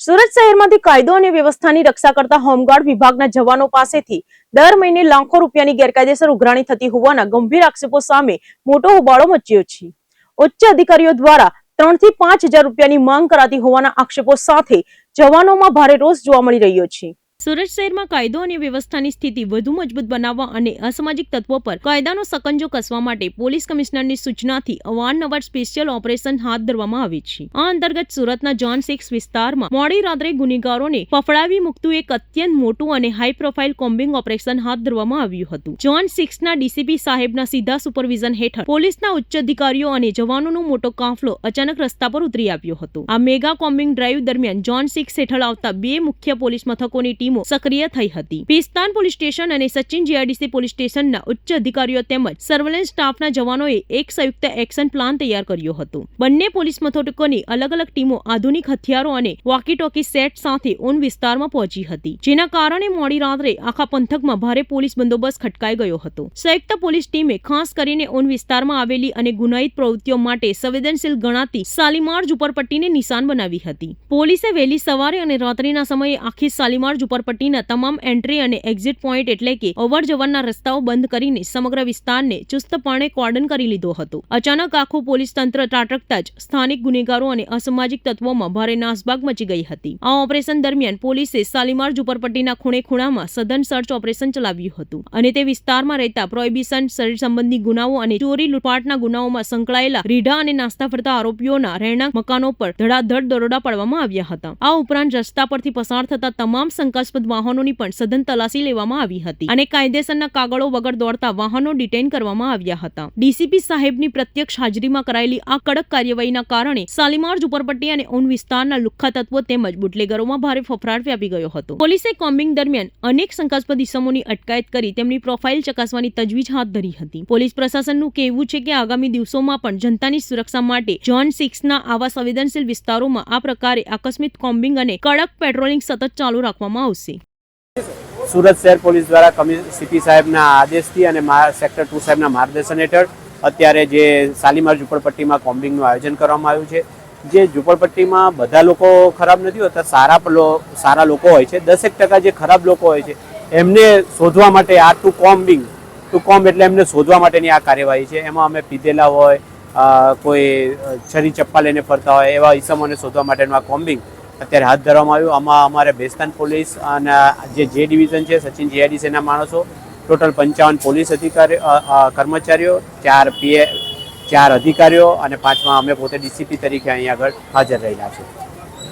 સુરત શહેરમાંથી કાયદો અને વ્યવસ્થાની રક્ષા કરતા હોમગાર્ડ વિભાગના જવાનો પાસેથી દર મહિને લાખો રૂપિયાની ગેરકાયદેસર ઉઘરાણી થતી હોવાના ગંભીર આક્ષેપો સામે મોટો હોબાળો મચ્યો છે। ઉચ્ચ અધિકારીઓ દ્વારા 3 થી 5 હજાર રૂપિયાની માંગ કરાતી હોવાના આક્ષેપો સાથે જવાનોમાં ભારે રોષ જોવા મળી રહ્યો છે। સુરત શહેરમાં કાયદો અને વ્યવસ્થાની સ્થિતિ વધુ મજબૂત બનાવવા અને અસામાજિક તત્વો પર કાયદાનો સકંજો કસવા માટે પોલીસ કમિશનરની સૂચનાથી અવારનવાર સ્પેશિયલ ઓપરેશન હાથ ધરવામાં આવે છે। આ અંતર્ગત સુરતના ઝોન 6 વિસ્તારમાં મોડી રાત્રે ગુનેગારોને ફફડાવી મૂકતું એક અત્યંત મોટું અને હાઈ પ્રોફાઇલ કોમ્બિંગ ઓપરેશન હાથ ધરવામાં આવ્યું હતું। ઝોન 6ના ડીસીપી સાહેબના સીધા સુપરવિઝન હેઠળ પોલીસના ઉચ્ચ અધિકારીઓ અને જવાનોનો મોટો કાફલો અચાનક રસ્તા પર ઉતરી આવ્યો હતો। આ મેગા કોમ્બિંગ ડ્રાઈવ દરમિયાન ઝોન 6 હેઠળ આવતા 2 મુખ્ય પોલીસ મથકોની ટીમો સક્રિય થઈ હતી। પિસ્તાન પોલીસ સ્ટેશન અને સચિન જીઆઈડીસી પોલીસ સ્ટેશનના ઉચ્ચ અધિકારીઓ તેમજ સર્વેલન્સ સ્ટાફના જવાનોએ એક સંયુક્ત એક્શન પ્લાન તૈયાર કર્યો હતો। બંને પોલીસ મથકોની અલગ અલગ ટીમો આધુનિક હથિયારો અને વોકી ટોકી સેટ સાથે ઉન વિસ્તારમાં પહોંચી હતી, જેના કારણે મોડી રાત્રે આખા પંથકમાં ભારે પોલીસ બંદોબસ્ત ખટકાઈ ગયો હતો। સંયુક્ત પોલીસ ટીમે ખાસ કરીને ઉન વિસ્તારમાં આવેલી અને ગુનાહિત પ્રવૃત્તિઓ માટે સંવેદનશીલ ગણાતી શાલીમાર ઝુંપડપટ્ટીને નિશાન બનાવી હતી। પોલીસે વહેલી સવારે અને રાત્રિના સમયે આખી શાલીમાર ઝુંપડપટ્ટીના તમામ એન્ટ્રી અને એક્ઝિટ પોઈન્ટ એટલે કે અવરજવરના રસ્તાઓ બંધ કરીને સમગ્ર વિસ્તારને ચુસ્તપણે કોર્ડન કરી લીધો હતો। અચાનક આખું પોલીસ તંત્ર ત્રાટકતા જ સ્થાનિક ગુનેગારો અને અસામાજિક તત્વોમાં ભારે નાસભાગ મચી ગઈ હતી। આ ઓપરેશન દરમિયાન પોલીસે શાલીમાર ઝુંપડપટ્ટીના ખૂણે ખૂણામાં સઘન સર્ચ ઓપરેશન ચલાવ્યું હતું અને તે વિસ્તારમાં રહેતા પ્રોહિબિશન, શરીર સંબંધી ગુનાઓ અને ચોરી લૂંટફાટના ગુનાઓમાં સંકળાયેલા રીઢા અને નાસ્તા ફરતા આરોપીઓના રહેણાંક મકાનો પર ધડાધડ દરોડા પાડવામાં આવ્યા હતા। આ ઉપરાંત રસ્તા પરથી પસાર થતા તમામ શંકાસ્પદ વાહનોની પણ સઘન તલાશી લેવામાં આવી હતી અને કાયદેસરના કાગળો વગર દોડતા વાહનો ડિટેઇન કરવામાં આવ્યા હતા। ડીસીપી સાહેબની પ્રત્યક્ષ હાજરીમાં કરાયેલી આ કડક કાર્યવાહીના કારણે શાલીમાર ઝુંપડપટ્ટી અને ઉન વિસ્તારના લુખ્ખા તત્વો તેમજ બુટલેગરોમાં ભારે ફફડાટ વ્યાપી ગયો હતો। પોલીસે કોમ્બિંગ દરમિયાન અનેક શંકાસ્પદ ઇસમોની અટકાયત કરી તેમની પ્રોફાઇલ ચકાસવાની તજવીજ હાથ ધરી હતી। પોલીસ પ્રશાસનનું કહેવું છે કે આગામી દિવસોમાં પણ જનતાની સુરક્ષા માટે ઝોન 6ના આવા સંવેદનશીલ વિસ્તારોમાં આ પ્રકારે આકસ્મિક કોમ્બિંગ અને કડક પેટ્રોલિંગ સતત ચાલુ રાખવામાં આવશે। સુરત શહેર પોલીસ દ્વારા સીપી સાહેબના આદેશથી અને સેક્ટર 2 સાહેબના માર્ગદર્શન હેઠળ અત્યારે જે શાલીમાર ઝુંપડપટ્ટીમાં કોમ્બિંગનું આયોજન કરવામાં આવ્યું છે। જે ઝુંપડપટ્ટીમાં બધા લોકો ખરાબ નથી હોતા, સારા લોકો હોય છે। 10% જે ખરાબ લોકો હોય છે એમને શોધવા માટે આ ટુ કોમ્બ એટલે એમને શોધવા માટેની આ કાર્યવાહી છે। એમાં અમે પીધેલા હોય, કોઈ છરી ચપ્પા લઈને ફરતા હોય એવા ઈસમોને શોધવા માટેનું આ કોમ્બિંગ અત્યારે હાથ ધરવામાં આવ્યું। આમાં અમારે બેસ્તાન પોલીસ અને જે ડિવિઝન છે સચિન જીઆઈડીસીના માણસો, ટોટલ 55 પોલીસ કર્મચારીઓ, 4 અધિકારીઓ અને 5માં અમે પોતે ડીસીપી તરીકે અહીંયા આગળ હાજર રહેલા છે।